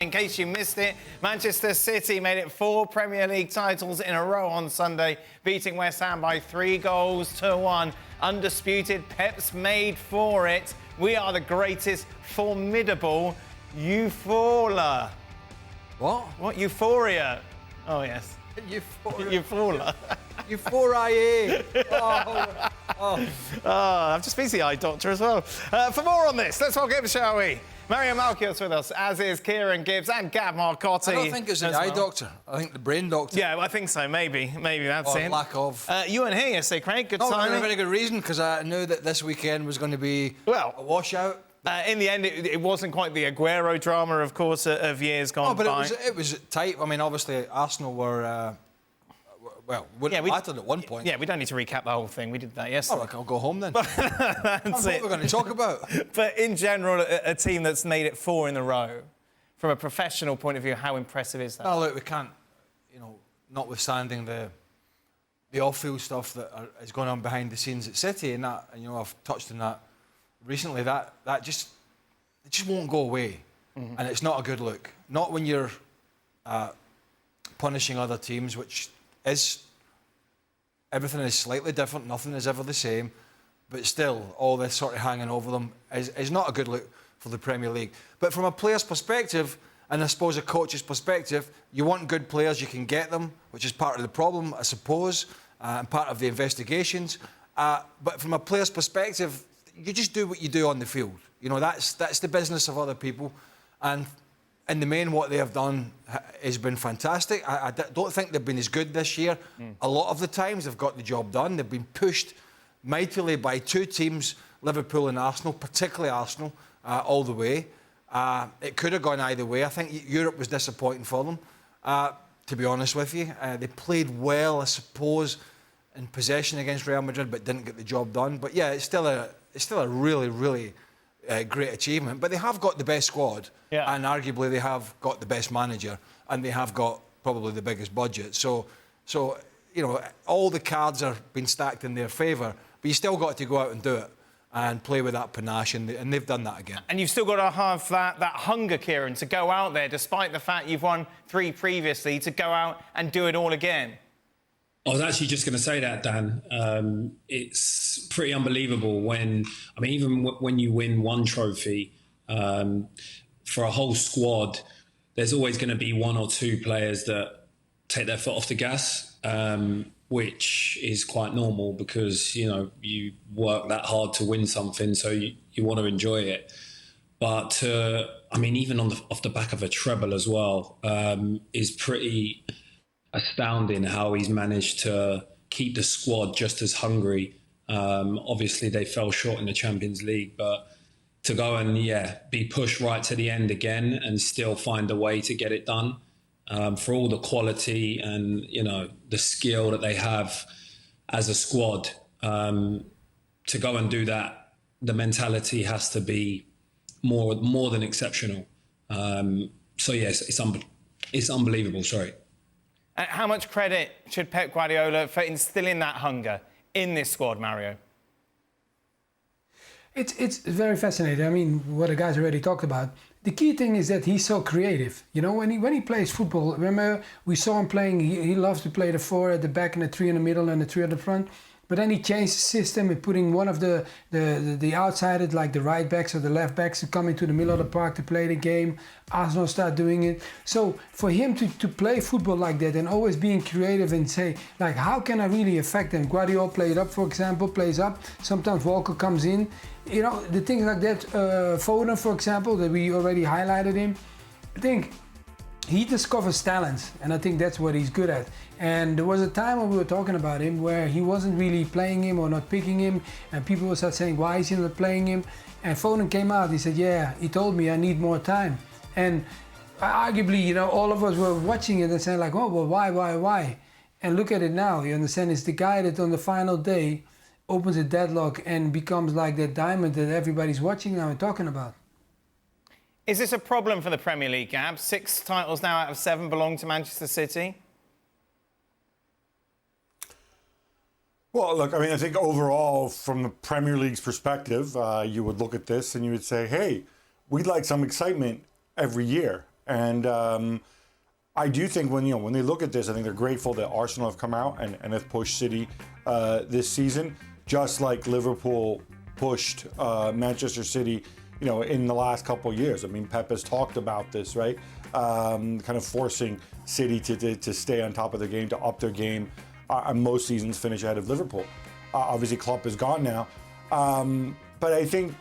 In case you missed it, Manchester City made it 4 Premier League titles in a row on Sunday, beating West Ham by 3-1. Undisputed, Pep's made for it. We are the greatest, formidable euphoria. What? Euphoria. Oh, yes. Euphoria. Euphoria. I've just been to the eye doctor as well. For more on this, let's welcome, shall we? Melchiot's with us, as is Kieran Gibbs and Gab Marcotti. I don't think it's the eye doctor. I think the brain doctor. Yeah, I think so. Maybe that's it. Lack of. You weren't here yesterday, Craig. Good timing. For a very good reason, because I knew that this weekend was going to be a washout. In the end, it wasn't quite the Aguero drama, of course, of years gone by. But it was tight. I mean, obviously, Arsenal were... we battered at one point. Yeah, we don't need to recap the whole thing. We did that yesterday. I'll go home then. That's what we're going to talk about. But in general, a team that's made it 4 in a row, from a professional point of view, how impressive is that? No, look, we can't, notwithstanding the off-field stuff that is going on behind the scenes at City, and that, I've touched on that recently. That just won't go away, and it's not a good look. Not when you're punishing other teams, which is everything is slightly different, nothing is ever the same, but still all this sort of hanging over them is not a good look for the Premier League. But from a player's perspective, and I suppose a coach's perspective, you want good players, you can get them, which is part of the problem, I suppose, and part of the investigations. But from a player's perspective, you just do what you do on the field. That's the business of other people, and in the main, what they have done has been fantastic. I don't think they've been as good this year. A lot of the times they've got the job done. They've been pushed mightily by 2 teams, Liverpool and Arsenal, particularly Arsenal, all the way. It could have gone either way. I think Europe was disappointing for them, to be honest with you. They played well, I suppose, in possession against Real Madrid, but didn't get the job done. But yeah, it's still a really, really great achievement. But they have got the best squad. Yeah. And arguably they have got the best manager, and they have got probably the biggest budget. So all the cards are being stacked in their favour, but you still got to go out and do it and play with that panache, and they've done that again. And you've still got to have that hunger, Kieran, to go out there, despite the fact you've won 3 previously, to go out and do it all again. I was actually just going to say that, Dan. It's pretty unbelievable even when you win 1 trophy, for a whole squad, there's always going to be 1 or 2 players that take their foot off the gas, which is quite normal because, you work that hard to win something, so you want to enjoy it. But, even off the back of a treble as well, is pretty astounding how he's managed to keep the squad just as hungry. Obviously, they fell short in the Champions League, but to go and, be pushed right to the end again and still find a way to get it done, for all the quality and, the skill that they have as a squad, to go and do that, the mentality has to be more than exceptional. Yes, it's unbelievable, sorry. How much credit should Pep Guardiola for instilling that hunger in this squad, Mario? It's very fascinating. I mean, what the guys already talked about. The key thing is that he's so creative. When he plays football, remember we saw him playing. He loves to play the 4 at the back and the 3 in the middle and the 3 at the front. But then he changed the system and putting one of the outsiders, like the right backs or the left backs, to come into the middle of the park to play the game. Arsenal start doing it. So for him to play football like that and always being creative and say, like, how can I really affect them? Guardiola played up, for example, plays up. Sometimes Walker comes in. The things like that. Foden, for example, that we already highlighted him. I think he discovers talents, and I think that's what he's good at. And there was a time when we were talking about him where he wasn't really playing him or not picking him, and people would start saying, why is he not playing him? And Foden came out, he said, yeah, he told me I need more time. And arguably, all of us were watching it and saying like, oh, well, why? And look at it now, you understand? It's the guy that on the final day opens a deadlock and becomes like that diamond that everybody's watching now and talking about. Is this a problem for the Premier League, Gab? 6 titles now out of 7 belong to Manchester City. Well, look, I think overall, from the Premier League's perspective, you would look at this and you would say, hey, we'd like some excitement every year. And I do think when they look at this, I think they're grateful that Arsenal have come out and have pushed City this season, just like Liverpool pushed Manchester City, in the last couple of years. I mean, Pep has talked about this, right? Kind of forcing City to stay on top of their game, to up their game, and most seasons finish ahead of Liverpool. Obviously, Klopp is gone now, but I think,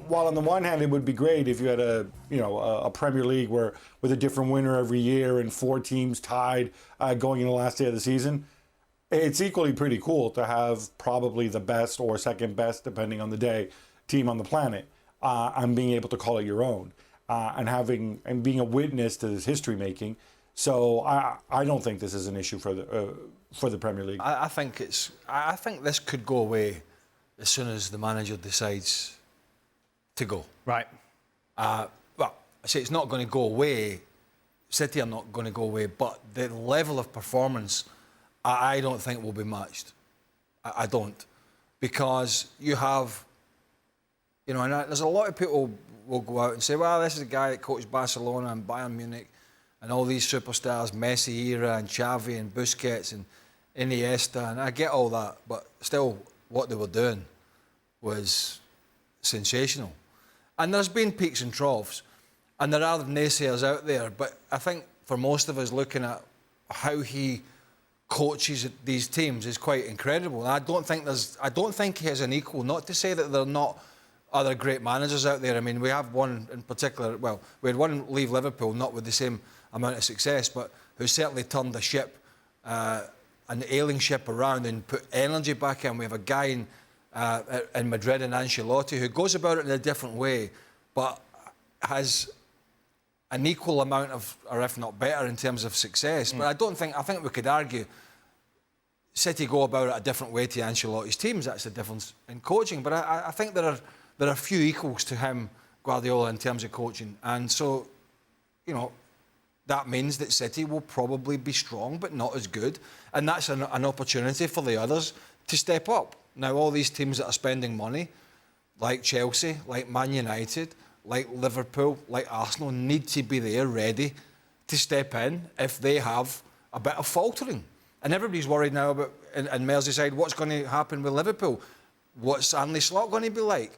while on the one hand it would be great if you had a Premier League with a different winner every year and 4 teams tied going in the last day of the season, it's equally pretty cool to have probably the best or second best, depending on the day, team on the planet, and being able to call it your own, and being a witness to this history making. So I don't think this is an issue for the Premier League. I think this could go away as soon as the manager decides to go. Right. Well, I say it's not going to go away. City are not going to go away, but the level of performance, I don't think will be matched. I don't, because you have, and there's a lot of people will go out and say, well, this is a guy that coached Barcelona and Bayern Munich and all these superstars, Messi era and Xavi and Busquets and Iniesta, and I get all that, but still what they were doing was sensational. And there's been peaks and troughs, and there are naysayers out there, but I think for most of us looking at how he coaches these teams is quite incredible. And I don't think he has an equal. Not to say that there are not other great managers out there. I mean, we have one in particular, well, we had one leave Liverpool, not with the same amount of success, but who certainly turned the ship, an ailing ship around and put energy back in. We have a guy in Madrid, and Ancelotti, who goes about it in a different way, but has an equal amount of, or if not better, in terms of success. But I think we could argue City go about it a different way to Ancelotti's teams. That's the difference in coaching. But I think there are few equals to him, Guardiola, in terms of coaching. And so, that means that City will probably be strong, but not as good. And that's an opportunity for the others to step up. Now, all these teams that are spending money, like Chelsea, like Man United, like Liverpool, like Arsenal, need to be there ready to step in if they have a bit of faltering. And everybody's worried now about, in Merseyside, what's going to happen with Liverpool? What's Arne Slot going to be like?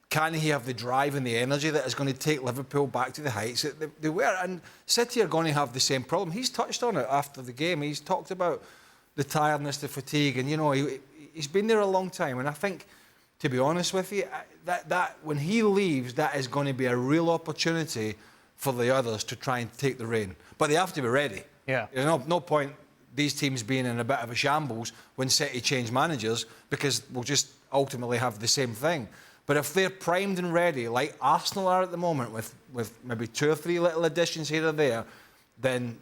Can he have the drive and the energy that is going to take Liverpool back to the heights that they were? And City are going to have the same problem. He's touched on it after the game. He's talked about the tiredness, the fatigue, and he's been there a long time. And I think, to be honest with you, that when he leaves, that is going to be a real opportunity for the others to try and take the reign. But they have to be ready. Yeah. There's no point these teams being in a bit of a shambles when City change managers, because we'll just ultimately have the same thing. But if they're primed and ready, like Arsenal are at the moment, with maybe 2 or 3 little additions here or there, then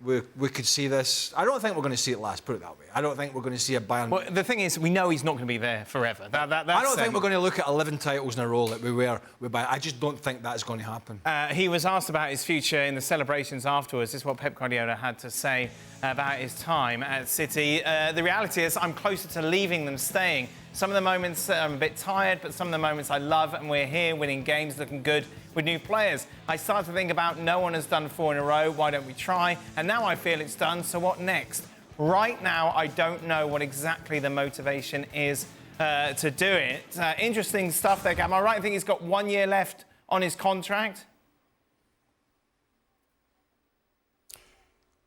we could see this. I don't think we're going to see it last, put it that way. I don't think we're going to see a Bayern. Well, the thing is, we know he's not going to be there forever. I don't think we're going to look at 11 titles in a row that we were with Bayern. I just don't think that's going to happen. He was asked about his future in the celebrations afterwards. This is what Pep Guardiola had to say about his time at City. The reality is, I'm closer to leaving than staying. Some of the moments I'm a bit tired, but some of the moments I love, and we're here winning games, looking good with new players. I started to think about no one has done 4 in a row, why don't we try? And now I feel it's done, so what next? Right now, I don't know what exactly the motivation is to do it. Interesting stuff there, Gab. Am I right? I think he's got 1 year left on his contract.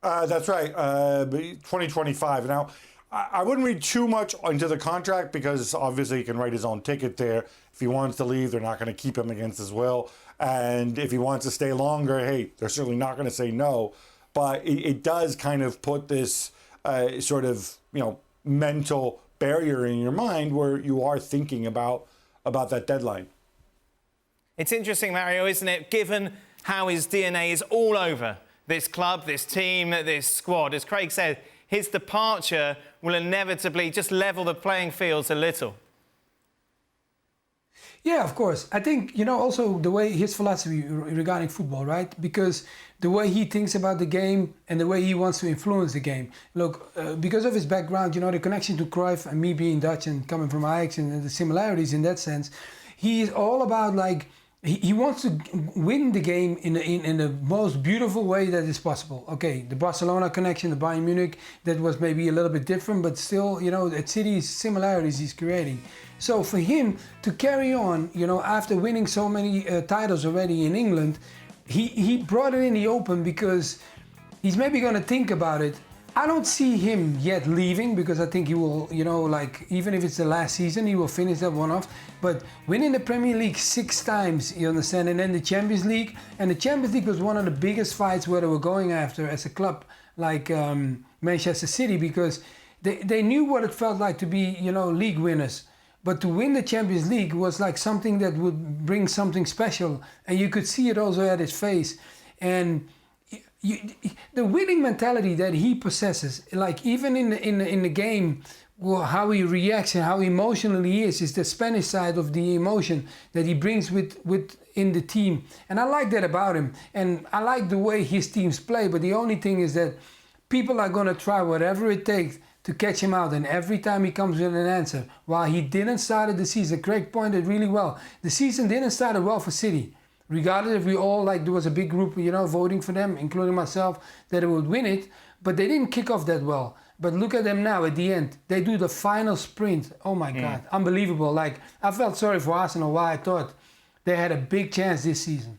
That's right, 2025. Now, I wouldn't read too much into the contract, because obviously he can write his own ticket there. If he wants to leave, they're not going to keep him against his will. And if he wants to stay longer, hey, they're certainly not going to say no. But it does kind of put this sort of, mental barrier in your mind where you are thinking about that deadline. It's interesting, Mario, isn't it? Given how his DNA is all over this club, this team, this squad. As Craig said, his departure will inevitably just level the playing fields a little. Yeah, of course. I think, also the way his philosophy regarding football, right? Because the way he thinks about the game and the way he wants to influence the game. Look, because of his background, the connection to Cruyff, and me being Dutch and coming from Ajax and the similarities in that sense, he is all about he wants to win the game in the most beautiful way that is possible. Okay, the Barcelona connection, the Bayern Munich, that was maybe a little bit different, but still, at City's similarities he's creating. So for him to carry on, after winning so many titles already in England, he brought it in the open because he's maybe going to think about it. I don't see him yet leaving because I think he will, even if it's the last season, he will finish that one off. But winning the Premier League 6 times, you understand, and then the Champions League. And the Champions League was one of the biggest fights where they were going after as a club like Manchester City, because they knew what it felt like to be, league winners. But to win the Champions League was like something that would bring something special. And you could see it also at his face. And the winning mentality that he possesses, like even in the game, well, how he reacts and how emotional he is the Spanish side of the emotion that he brings within the team. And I like that about him. And I like the way his teams play. But the only thing is that people are going to try whatever it takes to catch him out. And every time he comes with an answer, while he didn't start the season, Craig pointed really well. The season didn't start well for City. Regardless if we all, there was a big group, voting for them, including myself, that it would win it. But they didn't kick off that well. But look at them now at the end. They do the final sprint. Oh my God, unbelievable. I felt sorry for Arsenal, why I thought they had a big chance this season.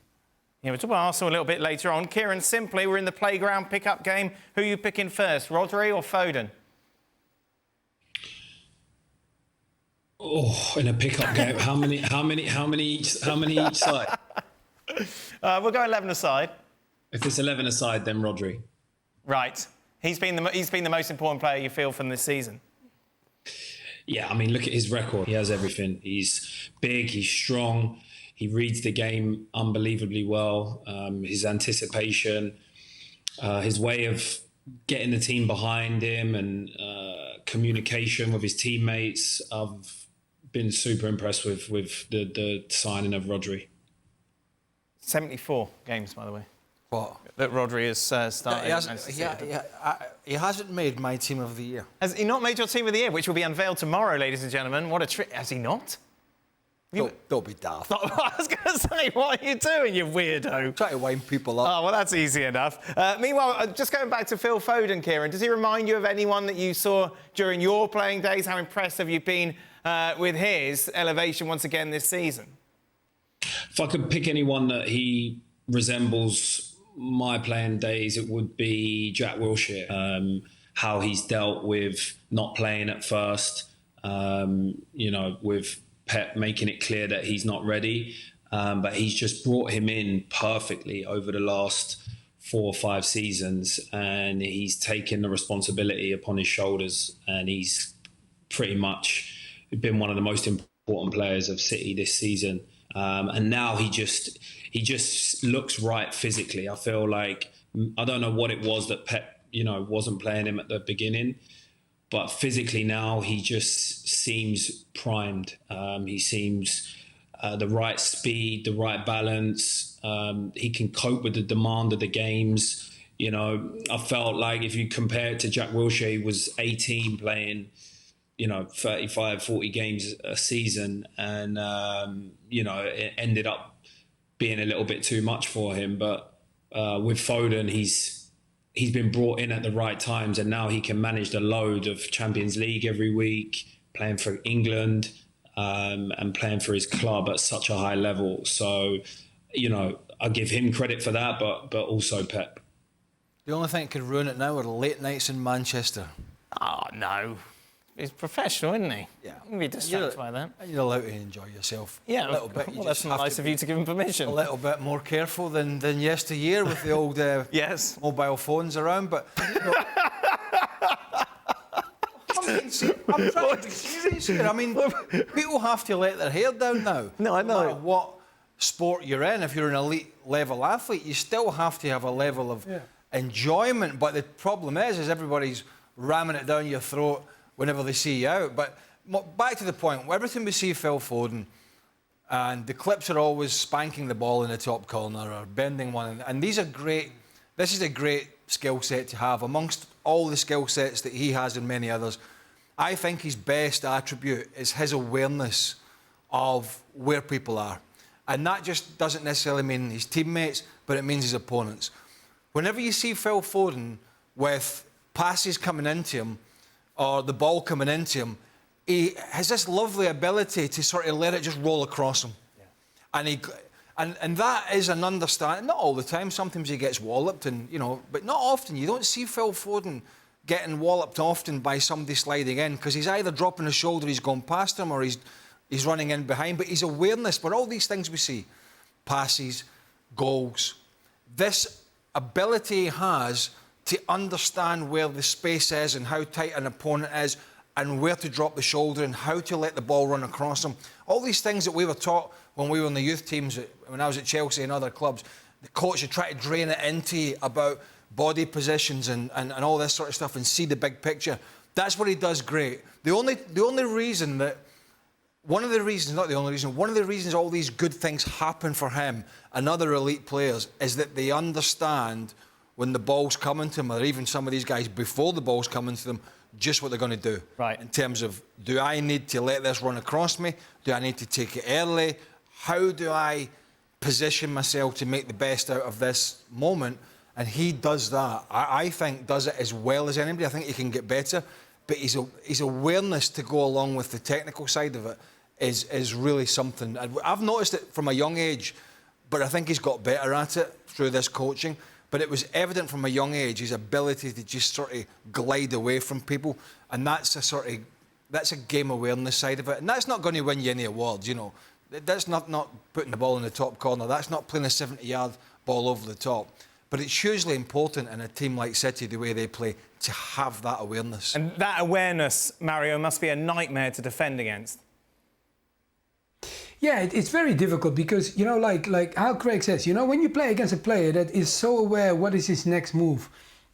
Yeah, we'll talk about Arsenal a little bit later on. Kieran, simply, we're in the playground pickup game. Who are you picking first, Rodri or Foden? Oh, in a pickup game, how many each side? We'll go 11 aside. If it's 11 aside, then Rodri. Right. He's been the most important player you feel from this season. Yeah, I mean, look at his record. He has everything. He's big, he's strong, he reads the game unbelievably well. His anticipation, his way of getting the team behind him and communication with his teammates. I've been super impressed with the signing of Rodri. 74 games, by the way. What? That Rodri has started. He hasn't made my team of the year. Has he not made your team of the year, which will be unveiled tomorrow, ladies and gentlemen? What a trick. Has he not? Don't be daft. I was going to say, what are you doing, you weirdo? Try to wind people up. Oh, well, that's easy enough. Meanwhile, just going back to Phil Foden, Kieran, does he remind you of anyone that you saw during your playing days? How impressed have you been with his elevation once again this season? If I could pick anyone that he resembles my playing days, it would be Jack Wilshere. How he's dealt with not playing at first, with Pep making it clear that he's not ready. But he's just brought him in perfectly over the last 4 or 5 seasons, and he's taken the responsibility upon his shoulders, and he's pretty much been one of the most important players of City this season. And now he just looks right physically. I feel like, I don't know what it was that Pep, wasn't playing him at the beginning, but physically now he just seems primed. He seems the right speed, the right balance. He can cope with the demand of the games. I felt like if you compare it to Jack Wilshere, he was 18 playing 35, 40 games a season. And, it ended up being a little bit too much for him. But with Foden, he's been brought in at the right times, and now he can manage the load of Champions League every week, playing for England and playing for his club at such a high level. So, I give him credit for that, but also Pep. The only thing that could ruin it now are late nights in Manchester. Oh, no. He's professional, isn't he? Yeah. You can be distracted by that. You're allowed to enjoy yourself. Yeah, a little bit. Well, that's not nice of you to give him permission. A little bit more careful than yesteryear with the old yes. mobile phones around. But I'm trying to be serious here. I mean, people have to let their hair down now. No, I know. No matter what sport you're in, if you're an elite level athlete, you still have to have a level of enjoyment. But the problem is everybody's ramming it down your throat whenever they see you out. But back to the point, everything we see Phil Foden, and the clips are always spanking the ball in the top corner or bending one. And these are great. This is a great skill set to have amongst all the skill sets that he has and many others. I think his best attribute is his awareness of where people are. And that just doesn't necessarily mean his teammates, but it means his opponents. Whenever you see Phil Foden with passes coming into him or the ball coming into him, he has this lovely ability to sort of let it just roll across him. Yeah. And that is an understanding. Not all the time. Sometimes he gets walloped, but not often. You don't see Phil Foden getting walloped often by somebody sliding in, because he's either dropping his shoulder, he's gone past him, or he's running in behind. But his awareness, but all these things we see, passes, goals, this ability he has to understand where the space is and how tight an opponent is and where to drop the shoulder and how to let the ball run across him. All these things that we were taught when we were in the youth teams, when I was at Chelsea and other clubs, the coach would try to drain it into you about body positions and all this sort of stuff and see the big picture. That's what he does great. One of the reasons all these good things happen for him and other elite players is that they understand when the ball's coming to them, or even some of these guys before the ball's coming to them, just what they're going to do. Right. In terms of, do I need to let this run across me? Do I need to take it early? How do I position myself to make the best out of this moment? And he does that. I think does it as well as anybody. I think he can get better. But his awareness to go along with the technical side of it is really something. I've noticed it from a young age, but I think he's got better at it through this coaching. But it was evident from a young age, his ability to just sort of glide away from people. And that's a game awareness side of it. And that's not going to win you any awards, you know. That's not putting the ball in the top corner. That's not playing a 70-yard ball over the top. But it's hugely important in a team like City, the way they play, to have that awareness. And that awareness, Mario, must be a nightmare to defend against. Yeah, it's very difficult because, you know, like how Craig says, you know, when you play against a player that is so aware what is his next move,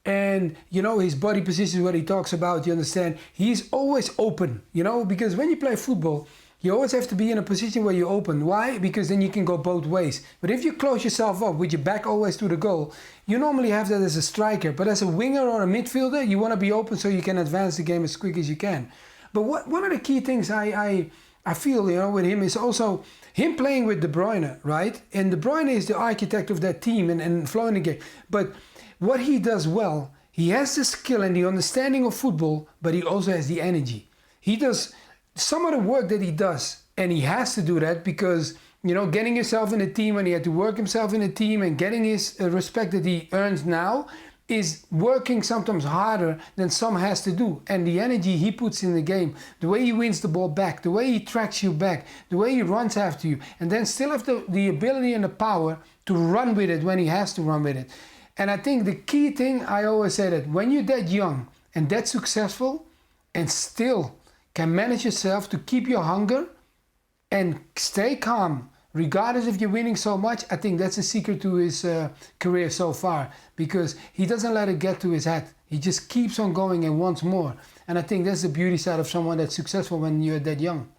and, you know, his body position, what he talks about, you understand, he's always open, you know, because when you play football, you always have to be in a position where you're open. Why? Because then you can go both ways. But if you close yourself up with your back always to the goal, you normally have that as a striker. But as a winger or a midfielder, you want to be open so you can advance the game as quick as you can. But one of the key things I feel, you know, with him is also him playing with De Bruyne, right? And De Bruyne is the architect of that team and flowing the game. But what he does well, he has the skill and the understanding of football, but he also has the energy. He does some of the work that he does, and he has to do that because, you know, getting himself in a team, and he had to work himself in a team and getting his respect that he earns now is working sometimes harder than some has to do. And the energy he puts in the game, the way he wins the ball back, the way he tracks you back, the way he runs after you, and then still have the ability and the power to run with it when he has to run with it. And I think the key thing, I always say that when you're that young and that successful and still can manage yourself to keep your hunger and stay calm, regardless if you're winning so much, I think that's the secret to his career so far, because he doesn't let it get to his head. He just keeps on going and wants more. And I think that's the beauty side of someone that's successful when you're that young.